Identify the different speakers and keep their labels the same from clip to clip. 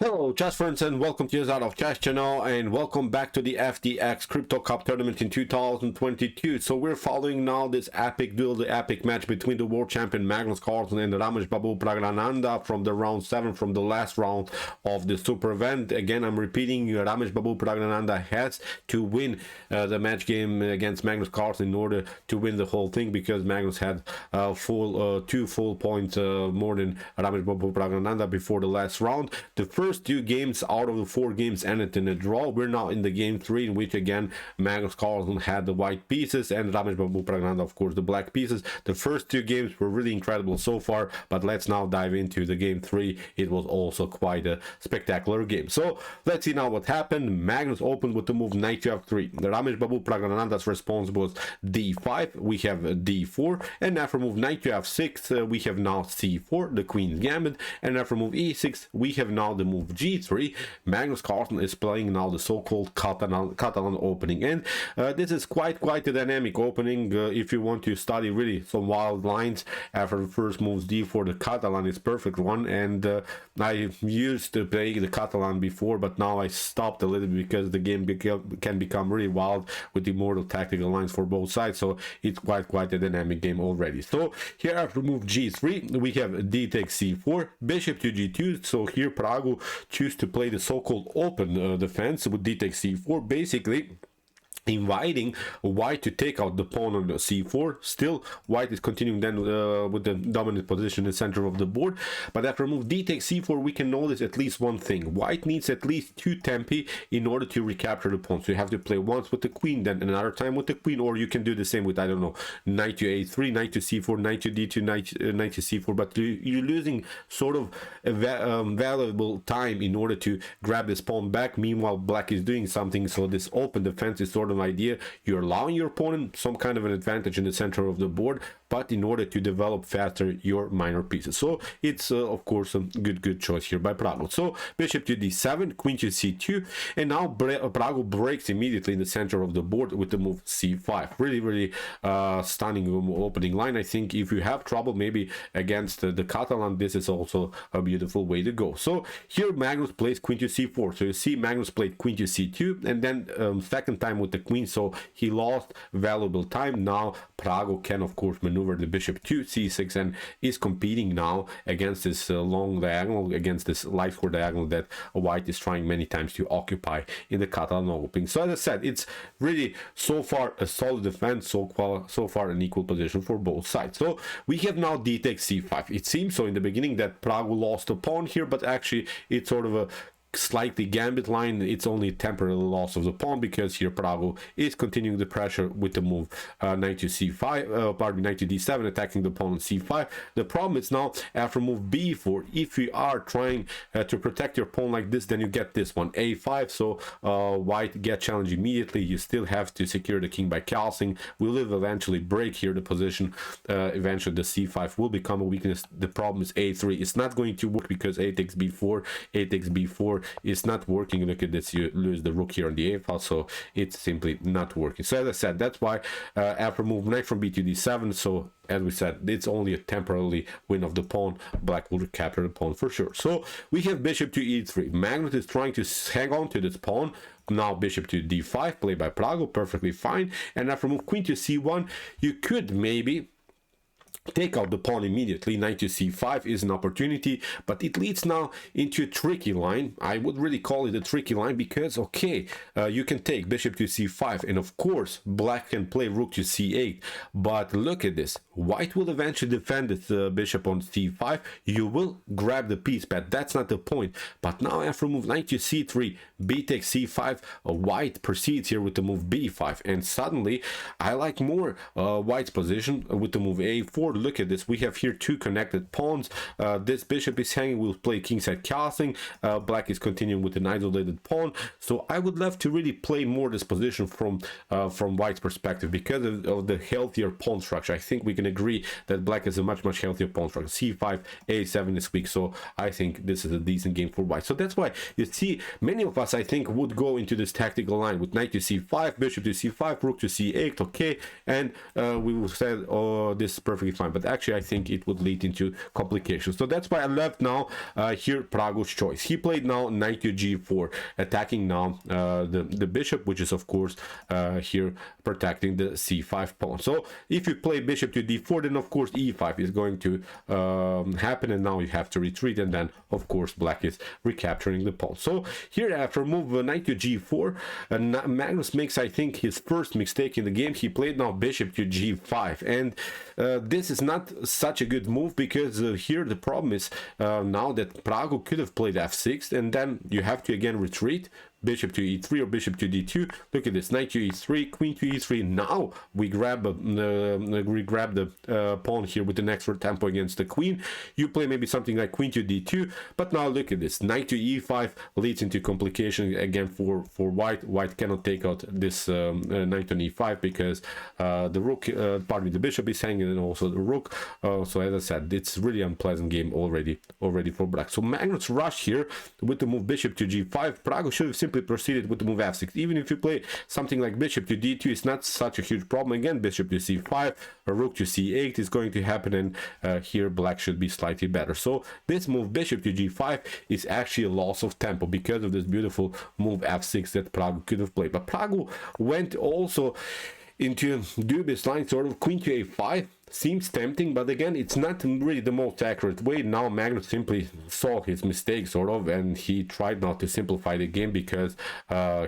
Speaker 1: Hello chess friends, and welcome to Jozarov chess channel, and welcome back to the FTX Crypto Cup tournament in 2022. So we're following now this epic duel, the epic match between the world champion Magnus Carlsen and Rameshbabu Praggnanandhaa from the round 7, from the last round of the super event. Again, I'm repeating, Rameshbabu Praggnanandhaa has to win the match game against Magnus Carlsen in order to win the whole thing, because Magnus had two full points more than Rameshbabu Praggnanandhaa before the last round. The first 2 games out of the 4 games ended in a draw. We're now in the game 3, in which again Magnus Carlsen had the white pieces and Rameshbabu Praggnanandhaa, of course, the black pieces. The first 2 games were really incredible so far, but let's now dive into the game 3. It was also quite a spectacular game. So let's see now what happened. Magnus opened with the move knight to f3. The Rameshbabu Praggnanandhaa's response was d5. We have d4, and after move knight to f6, we have now c4, the queen's gambit, and after move e6, we have now the move g3. Magnus Carlsen is playing now the so-called Catalan opening, and this is quite a dynamic opening. If you want to study really some wild lines after the first moves d4, the Catalan is perfect one, and I used to play the Catalan before, but now I stopped a little bit because the game can become really wild with the mortal tactical lines for both sides. So it's quite a dynamic game already. So here after move g3, we have d takes c4, bishop to g2. So here Praggu choose to play the so-called open defense with d takes c4, basically inviting white to take out the pawn on the c4. Still white is continuing then with the dominant position in the center of the board, but after move d takes c4, we can notice at least one thing. White needs at least 2 tempi in order to recapture the pawn. So you have to play once with the queen, then another time with the queen, or you can do the same with, I don't know, knight to a3, knight to c4, knight to d2, knight to c4, but you're losing sort of a valuable time in order to grab this pawn back. Meanwhile black is doing something, so this open defense is sort of idea. You're allowing your opponent some kind of an advantage in the center of the board, but in order to develop faster your minor pieces. So it's of course a good choice here by Praggu. So bishop to d7, queen to c2, and now Praggu breaks immediately in the center of the board with the move c5. Really stunning opening line. I think if you have trouble maybe against the Catalan, this is also a beautiful way to go. So here Magnus plays queen to c4. So you see Magnus played queen to c2, and then second time with the queen, so he lost valuable time. Now Praggu can of course maneuver the bishop to c6 and is competing now against this long diagonal, against this light square diagonal that white is trying many times to occupy in the Catalan opening. So as I said, it's really so far a solid defense, so far an equal position for both sides. So we have now d takes c5. It seems so in the beginning that Praggu lost a pawn here, but actually it's sort of a slightly gambit line. It's only a temporary loss of the pawn, because here Praggu is continuing the pressure with the move knight to c5, knight to d7, attacking the pawn on c5. The problem is now after move b4, if you are trying to protect your pawn like this, then you get this one a5. So white get challenged immediately. You still have to secure the king by calcing. We will eventually break here the position. Eventually the c5 will become a weakness. The problem is a3. It's not going to work because a takes b4, is not working. Look at this, you lose the rook here on the a file, so it's simply not working. So as I said, that's why after move knight from b to d7, so as we said, it's only a temporary win of the pawn. Black will recapture the pawn for sure. So we have bishop to e3. Magnus is trying to hang on to this pawn. Now bishop to d5, played by Praggu, perfectly fine. And after move queen to c1, you could maybe take out the pawn immediately. Knight to c5 is an opportunity, but it leads now into a tricky line. I would really call it a tricky line because, okay, you can take bishop to c5, and of course black can play rook to c8, but look at this. White will eventually defend its bishop on c5. You will grab the piece, but that's not the point. But now after move knight to c3, b takes c5, white proceeds here with the move b5, and suddenly I like more white's position with the move a4. Look at this, we have here 2 connected pawns. This bishop is hanging, we'll play kingside castling. Black is continuing with an isolated pawn. So I would love to really play more this position from white's perspective because of the healthier pawn structure. I think we can agree that black is a much healthier pawn structure. c5, a7 is weak, so I think this is a decent game for white. So that's why you see many of us, I think, would go into this tactical line with knight to c5, bishop to c5, rook to c8, okay, and we will say, oh, this is perfectly fine. fine, but actually I think it would lead into complications. So that's why I left now here Praggo's choice. He played now knight to g4, attacking now the bishop, which is of course here protecting the c5 pawn. So if you play bishop to d4, then of course e5 is going to happen, and now you have to retreat, and then of course black is recapturing the pawn. So here after move knight to g4, Magnus makes, I think, his first mistake in the game. He played now bishop to g5, and this is not such a good move, because here the problem is now that Praggo could have played f6, and then you have to again retreat, bishop to e3 or bishop to d2. Look at this, knight to e3, queen to e3. Now we grab the pawn here with an extra tempo against the queen. You play maybe something like queen to d2, but now look at this, knight to e5 leads into complication again for white. White cannot take out this knight on e5 because the rook, pardon me, the bishop is hanging, and also the rook. So as I said, it's really unpleasant game already for black. So Magnus rushed here with the move bishop to g5. Praggo should have simply proceeded with the move f6. Even if you play something like bishop to d2, it's not such a huge problem. Again, bishop to c5, a rook to c8 is going to happen, and here black should be slightly better. So this move bishop to g5 is actually a loss of tempo because of this beautiful move f6 that Praggo could have played. But Praggo went also into dubious line, sort of queen to a5. Seems tempting, but again, it's not really the most accurate way. Now Magnus simply saw his mistake, sort of, and he tried not to simplify the game, because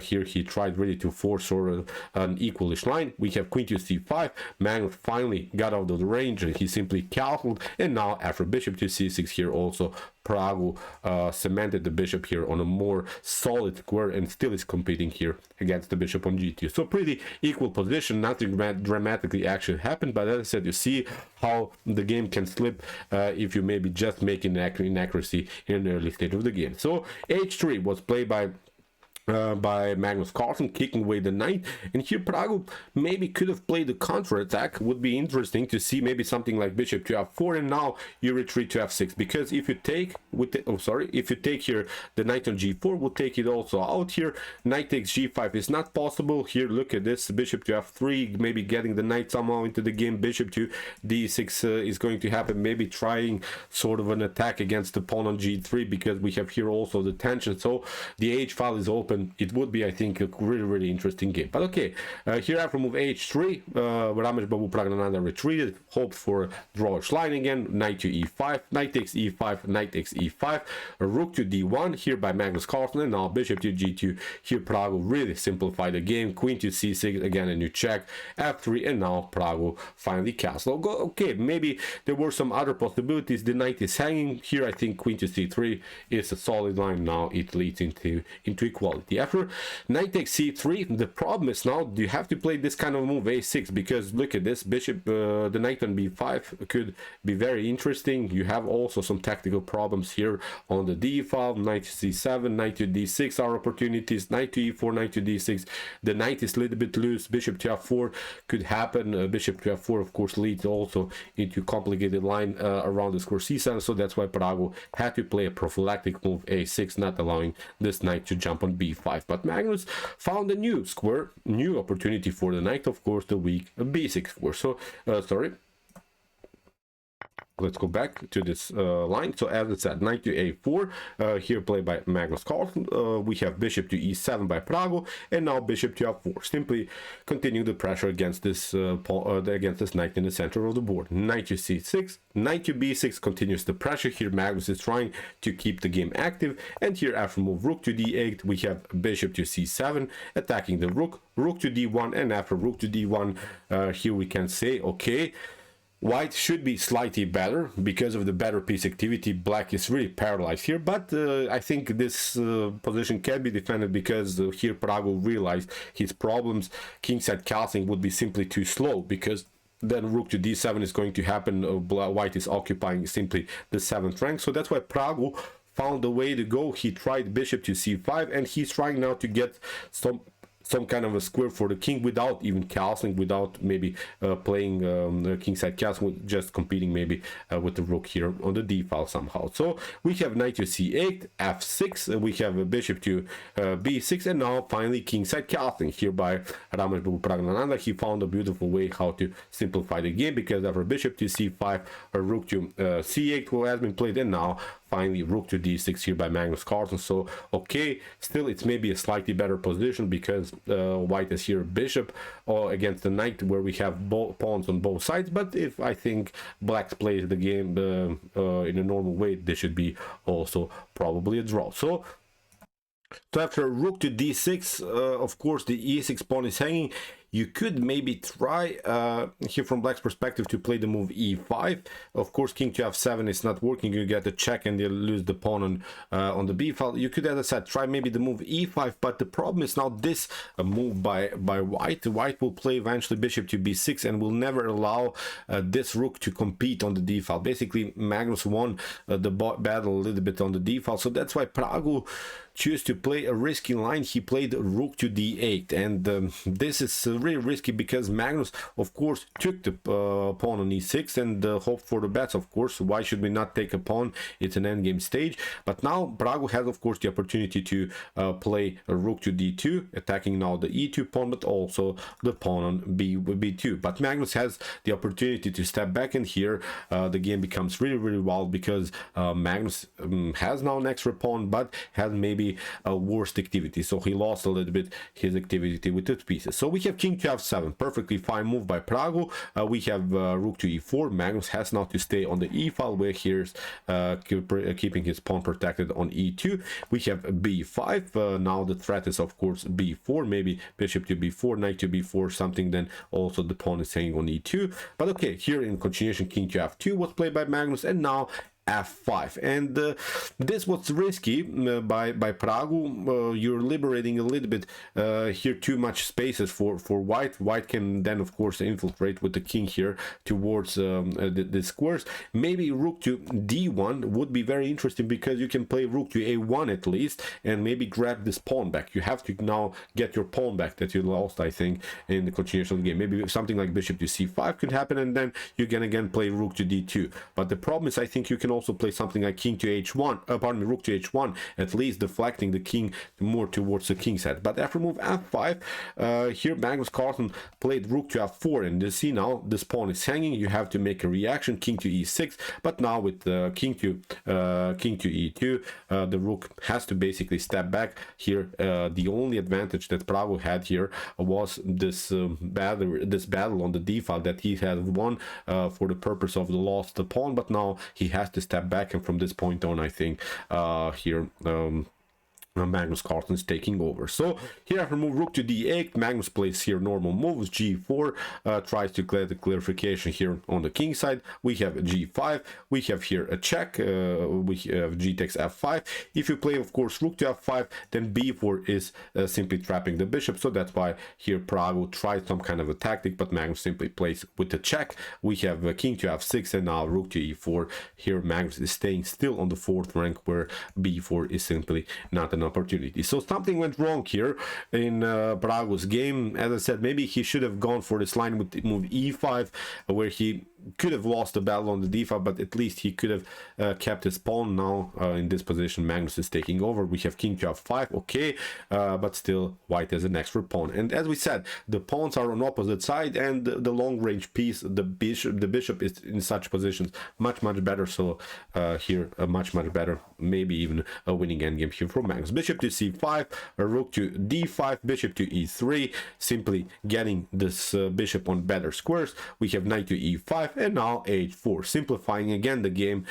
Speaker 1: here he tried really to force sort of an equalish line. We have queen to c5. Magnus finally got out of the range, and he simply calculated, and now after bishop to c6 here also Praggo cemented the bishop here on a more solid square, and still is competing here against the bishop on g2. So pretty equal position, nothing dramatically actually happened, but as I said, you see how the game can slip if you maybe just make inaccuracy in an early stage of the game. So h3 was played by Magnus Carlsen, kicking away the knight, and here Praggo maybe could have played the counter attack. Would be interesting to see maybe something like bishop to f4, and now you retreat to f6, because if you take with the, if you take here the knight on g4, we'll take it also out here. Knight takes g5 is not possible. Here look at this, bishop to f3, maybe getting the knight somehow into the game. Bishop to d6 is going to happen, maybe trying sort of an attack against the pawn on g3, because we have here also the tension. So the h file is open. It would be, I think, a really interesting game. But okay, here after move h3, Rameshbabu Praggnanandhaa retreated, hoped for drawish line again. Knight to e5, knight takes e5, knight takes e5, a rook to d1 here by Magnus Carlsen, and now bishop to g2. Here Praggo really simplified the game. Queen to c6, again a new check, f3, and now Praggo finally castled. Okay, maybe there were some other possibilities. The knight is hanging here. I think queen to c3 is a solid line. Now it leads into equality. After knight takes c3, the problem is now you have to play this kind of move a6, because look at this bishop, the knight on b5 could be very interesting. You have also some tactical problems here on the d file. Knight to c7, knight to d6 are opportunities. Knight to e4, knight to d6, the knight is a little bit loose. Bishop to f4 could happen. Bishop to f4 of course leads also into complicated line around the square c7, so that's why Praggo had to play a prophylactic move a6, not allowing this knight to jump on b5. But Magnus found a new square, new opportunity for the knight, of course, the weak b6 square. So let's go back to this line. So as I said, knight to a4 here played by Magnus Carlsen. We have bishop to e7 by Praggo, and now bishop to f4, simply continuing the pressure against this knight in the center of the board. Knight to c6, knight to b6 continues the pressure. Here Magnus is trying to keep the game active, and here after move rook to d8, we have bishop to c7 attacking the rook, rook to d1, and after rook to d1 here we can say, okay, white should be slightly better because of the better piece activity. Black is really paralyzed here, but I think this position can be defended, because here Praggo realized his problems. Kingside castling would be simply too slow, because then rook to d7 is going to happen. White is occupying simply the 7th rank, so that's why Praggo found a way to go. He tried bishop to c5, and he's trying now to get some some kind of a square for the king without even castling, without maybe playing kingside castle, just competing maybe with the rook here on the d file somehow. So we have knight to c8, f6, we have a bishop to b6, and now finally kingside castling here by Rameshbabu Praggnanandhaa. He found a beautiful way how to simplify the game, because after bishop to c5, a rook to c8 who has been played, and now finally rook to d6 here by Magnus Carlsen. So okay, still it's maybe a slightly better position, because white is here bishop or against the knight, where we have both pawns on both sides. But if I think black plays the game in a normal way, this should be also probably a draw. So after rook to d6, of course the e6 pawn is hanging. You could maybe try here from black's perspective to play the move e5. Of course, king to f7 is not working. You get a check and you lose the pawn on the b file. You could, as I said, try maybe the move e5, but the problem is now this move by white. White will play eventually bishop to b6 and will never allow this rook to compete on the d file. Basically, Magnus won the battle a little bit on the d file, so that's why Praggu chose to play a risky line. He played rook to d8, and this is really risky, because Magnus of course took the pawn on e6 and hoped for the best. Of course, why should we not take a pawn? It's an endgame stage. But now Praggu has of course the opportunity to play a rook to d2, attacking now the e2 pawn, but also the pawn on b2. But Magnus has the opportunity to step back, and here the game becomes really wild, because Magnus has now an extra pawn, but has maybe a worst activity, so he lost a little bit his activity with the pieces. So we have king to f7, perfectly fine move by Praggu. We have rook to e4. Magnus has now to stay on the e file, where here's keeping his pawn protected on e2. We have b5. Now the threat is of course b4, maybe bishop to b4, knight to b4, something. Then also the pawn is hanging on e2. But okay, here in continuation, king to f2 was played by Magnus, and now f5, and this was risky by Praggu. You're liberating a little bit here, too much spaces for white. White can then of course infiltrate with the king here towards the squares. Maybe rook to d1 would be very interesting, because you can play rook to a1 at least, and maybe grab this pawn back. You have to now get your pawn back that you lost, I think, in the continuation of the game. Maybe something like bishop to c5 could happen, and then you can again play rook to d2. But the problem is, I think you can also play something like king to h1, pardon me, rook to h1, at least deflecting the king more towards the king side. But after move f5, here Magnus Carlsen played rook to f4, and you see now this pawn is hanging. You have to make a reaction, king to e6. But now with king to e2, the rook has to basically step back here. The only advantage that Praggu had here was this battle on the d file that he had won for the purpose of the lost pawn. But now he has to step back, and from this point on, I think here Magnus Carlsen is taking over. So here after move rook to d8, Magnus plays here normal moves. g4 tries to clear the clarification here on the king side. We have g5, we have here a check, we have g takes f5. If you play of course rook to f5, then b4 is simply trapping the bishop. So that's why here Praggu tried some kind of a tactic, but Magnus simply plays with the check. We have king to f6, and now rook to e4. Here Magnus is staying still on the 4th rank, where b4 is simply not an opportunity. So something went wrong here in Praggu's game. As I said, maybe he should have gone for this line with move e5, where he could have lost the battle on the d file, but at least he could have kept his pawn. Now in this position, Magnus is taking over. We have king to f5, okay, but still white has an extra pawn. And as we said, the pawns are on opposite side, and the long range piece, the bishop is in such positions much better. So here much better, maybe even a winning endgame here for Magnus. Bishop to c5, a rook to d5, bishop to e3, simply getting this bishop on better squares. We have knight to e5, and now h4, simplifying again the game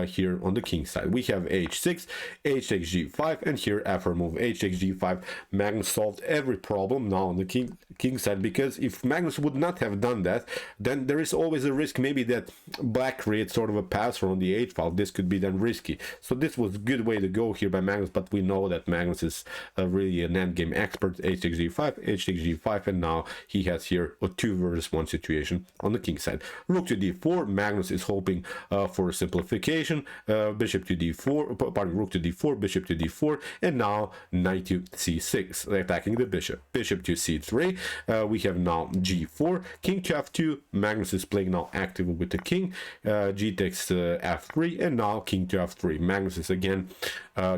Speaker 1: here on the king side. We have h6, h takes g5, and here after move h takes g5, Magnus solved every problem now on the king side, because if Magnus would not have done that, then there is always a risk maybe that black creates sort of a passer on the h file. This could be then risky. So this was a good way to go here by Magnus, but we know that Magnus is really an endgame expert. H6 g5, h6 g5, and now he has here a 2 versus 1 situation on the king side. Rook to d4, Magnus is hoping for a simplification. Bishop to d4, pardon, rook to d4, bishop to d4, and now knight to c6, attacking the bishop. Bishop to c3, we have now g4, king to f2, Magnus is playing now actively with the king, g takes f3, and now king to f3. Magnus is again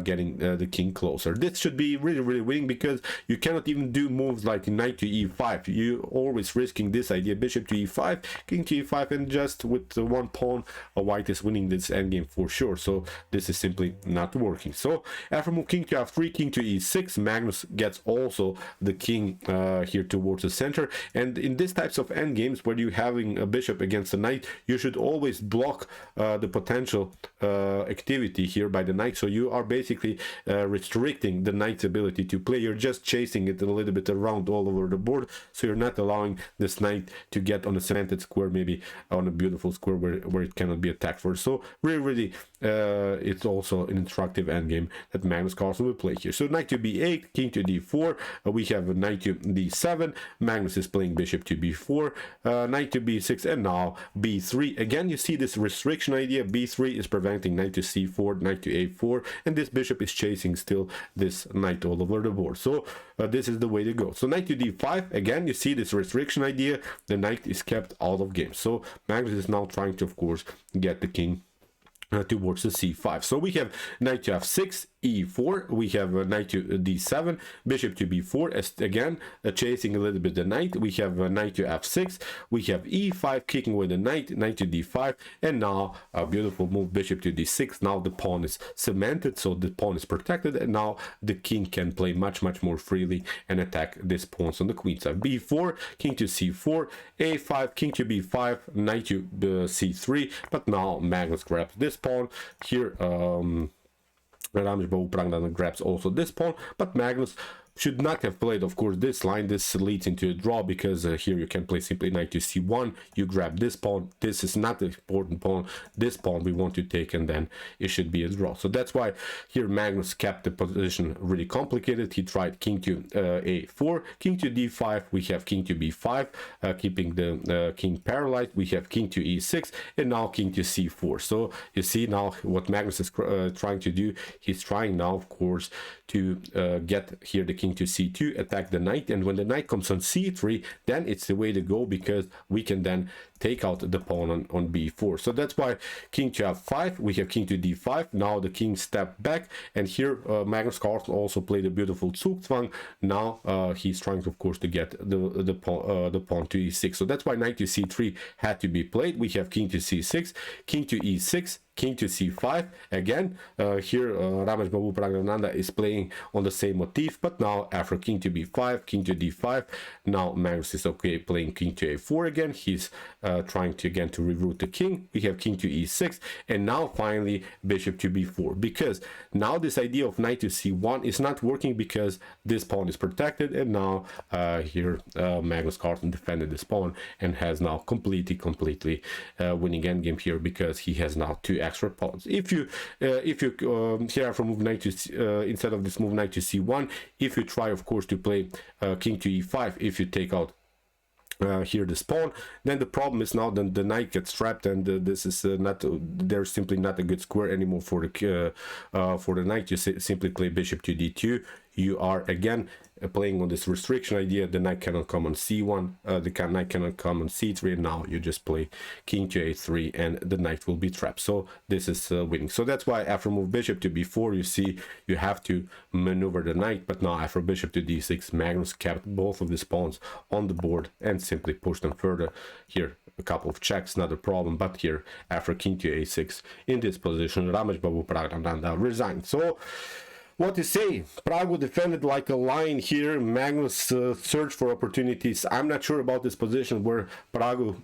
Speaker 1: getting the king closer. This should be really winning, because you cannot even do moves like knight to e5. You always risking this idea, bishop to e5, king to e5, and just with one pawn, white is winning this endgame for sure. So this is simply not working. So after move king to f3, king to e6, Magnus gets also the king here towards the center. And in these types of endgames where you're having a bishop against a knight, you should always block the potential activity here by the knight. So you are basically restricting the knight's ability to play. You're just chasing it a little bit around all over the board, so you're not allowing this knight to get on a cemented square, maybe on a beautiful square where it cannot be attacked for. So really it's also an instructive endgame that Magnus Carlsen will play here. So knight to b8, king to d4, we have a knight to d7, Magnus is playing bishop to b4, knight to b6, and now b3. Again, you see this restriction idea. b3 is preventing knight to c4, knight to a4, and this bishop is chasing still this knight all over the board. So this is the way to go. So knight to d5, again, you see this restriction idea. The knight is kept out of game. So Magnus is now trying to, of course, get the king towards the c5. So we have knight to f6, e4, we have knight to d7, bishop to b4, as again chasing a little bit the knight. We have knight to f6, we have e5, kicking with the knight, knight to d5, and now a beautiful move, bishop to d6. Now the pawn is cemented, so the pawn is protected, and now the king can play much more freely and attack these pawns on the queen side. b4, king to c4, a5, king to b5, knight to c3, but now Magnus grabs this pawn here. Rameshbabu Praggnanandhaa grabs also this pawn, but Magnus should not have played, of course, this line. This leads into a draw, because here you can play simply knight to c1, you grab this pawn. This is not the important pawn. This pawn we want to take, and then it should be a draw. So that's why here Magnus kept the position really complicated. He tried king to a4, king to d5, we have king to b5, keeping the king paralyzed. We have king to e6, and now king to c4. So you see now what Magnus is trying to do. He's trying now, of course, to get here the king to c2, attack the knight, and when the knight comes on c3, then it's the way to go, because we can then take out the pawn on b4. So that's why king to f5, we have king to d5. Now the king stepped back, and here Magnus Carlsen also played a beautiful Zugzwang. Now he's trying to, of course, to get the pawn to e6. So that's why knight to c3 had to be played. We have king to c6, king to e6, king to c5. Again, here Rameshbabu Praggnanandhaa is playing on the same motif, but now after king to b5, king to d5, now Magnus is okay playing king to a4 again. He's trying to again to reroute the king. We have king to e6, and now finally bishop to b4, because now this idea of knight to c1 is not working, because this pawn is protected, and now here Magnus Carlsen defended this pawn and has now completely winning endgame here, because he has now two extra pawns. If you here from move knight to instead of this move knight to c1, if you try, of course, to play king to e5, if you take out here this pawn, then the problem is now then the knight gets trapped, and this is not, there's simply not a good square anymore for the knight. You simply play bishop to d2. You are again playing on this restriction idea. The knight cannot come on c1, the knight cannot come on c3, and now you just play king to a3, and the knight will be trapped. So this is winning. So that's why after move bishop to b4, you see you have to maneuver the knight, but now after bishop to d6, Magnus kept both of these pawns on the board and simply pushed them further. Here a couple of checks, not a problem, but here after king to a6 in this position, Rameshbabu Praggnanandhaa resigned. So what to say? Pragu defended like a lion here. Magnus searched for opportunities. I'm not sure about this position where Pragu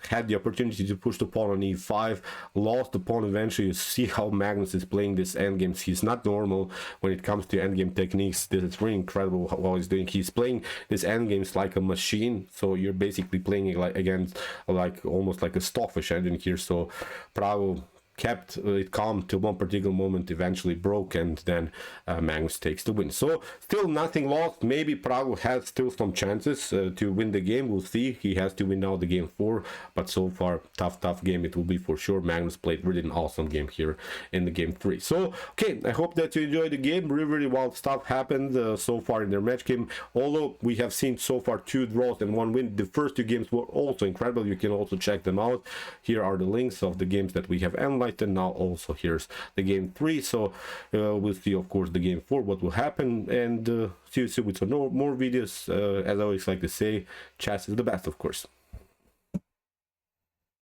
Speaker 1: had the opportunity to push the pawn on e5, lost the pawn eventually. You see how Magnus is playing this endgames. He's not normal when it comes to endgame techniques. This is really incredible what he's doing. He's playing this endgames like a machine. So you're basically playing it like against like almost like a Stockfish engine here. So Pragu kept it calm till one particular moment, eventually broke, and then Magnus takes the win. So still nothing lost. Maybe Pragg has still some chances to win the game. We'll see. He has to win now the game 4, but so far tough game it will be for sure. Magnus played really an awesome game here in the game 3. So okay, I hope that you enjoyed the game. Really wild stuff happened so far in their match game. Although we have seen so far 2 draws and 1 win, the first 2 games were also incredible. You can also check them out. Here are the links of the games that we have analyzed, and now also here's the game 3. So we'll see, of course, the game 4, what will happen, and see you soon with some more videos. As I always like to say, chess is the best, of course.